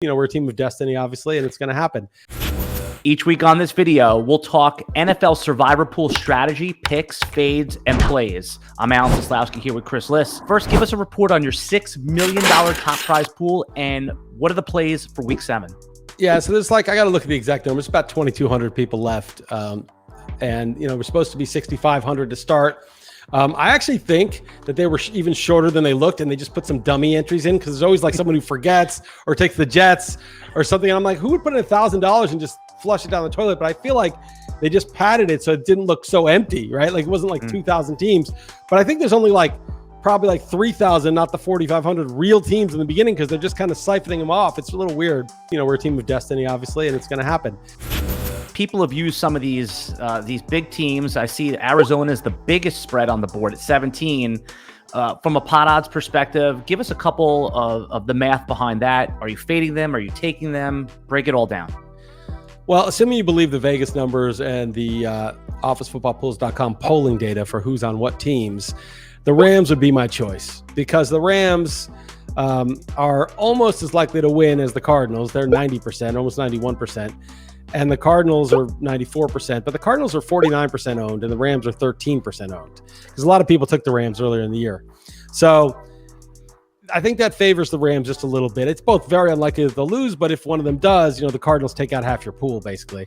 We're a team of destiny, obviously, and it's going to happen. Each week on this video, we'll talk NFL Survivor Pool strategy, picks, fades, and plays. I'm Alan Seslowsky here with Chris Liss. First, give us a report on your $6 million top prize pool and what are the plays for week 7? Yeah, so there's I got to look at the exact numbers. It's about 2,200 people left. And, we're supposed to be 6,500 to start. I actually think that they were even shorter than they looked, and they just put some dummy entries in because there's always someone who forgets or takes the Jets or something. And I'm like, who would put in $1,000 and just flush it down the toilet? But I feel like they just padded it so it didn't look so empty, right? It wasn't 2,000 teams. But I think there's only probably 3,000, not the 4,500 real teams in the beginning because they're just kind of siphoning them off. It's a little weird. We're a team of destiny, obviously, and it's going to happen. People have used some of these big teams. I see Arizona is the biggest spread on the board at 17. From a pot odds perspective, give us a couple of the math behind that. Are you fading them? Are you taking them? Break it all down. Well, assuming you believe the Vegas numbers and the officefootballpools.com polling data for who's on what teams, the Rams would be my choice because the Rams are almost as likely to win as the Cardinals. They're 90%, almost 91%. And the Cardinals are 94%, but the Cardinals are 49% owned and the Rams are 13% owned because a lot of people took the Rams earlier in the year. So I think that favors the Rams just a little bit. It's both very unlikely that they'll lose, but if one of them does, the Cardinals take out half your pool, basically.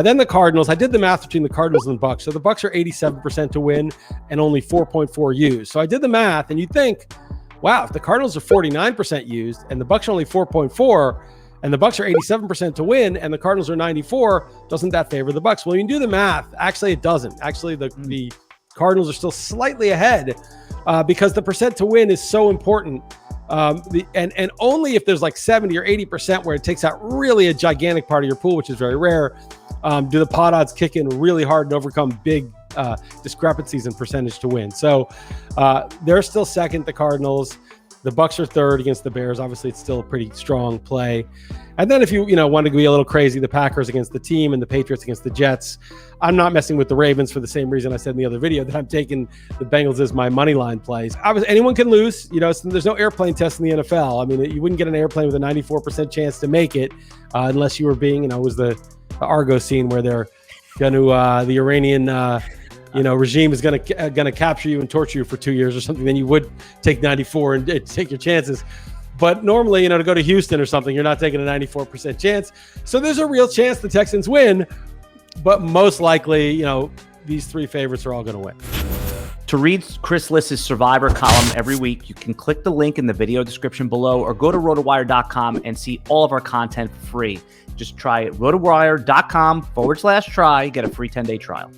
Then the Cardinals, I did the math between the Cardinals and the BUCS. So the BUCS are 87% to win and only 4.4 used. So I did the math and you think, wow, if the Cardinals are 49% used and the BUCS are only 4.4 and the BUCS are 87% to win and the Cardinals are 94, doesn't that favor the BUCS? Well, you can do the math. Actually, it doesn't. Actually, the Cardinals are still slightly ahead because the percent to win is so important. And only if there's 70 or 80% where it takes out really a gigantic part of your pool, which is very rare, do the pot odds kick in really hard and overcome big discrepancies in percentage to win. So they're still second, the Cardinals. The BUCS are third against the Bears. Obviously, it's still a pretty strong play. And then if you want to be a little crazy, the Packers against the team and the Patriots against the Jets. I'm not messing with the Ravens for the same reason I said in the other video that I'm taking the Bengals as my money line plays. Anyone can lose. So there's no airplane test in the NFL. I mean, you wouldn't get an airplane with a 94% chance to make it unless you were being, it was the Argo scene where they're going to the Iranian regime is going to capture you and torture you for 2 years or something. Then you would take 94 and take your chances. But normally, to go to Houston or something, you're not taking a 94% chance. So there's a real chance the Texans win, but most likely, these three favorites are all going to win. To read Chris Liss's Survivor column every week, you can click the link in the video description below or go to RotoWire.com and see all of our content for free. Just try RotoWire.com/try, get a free 10-day trial.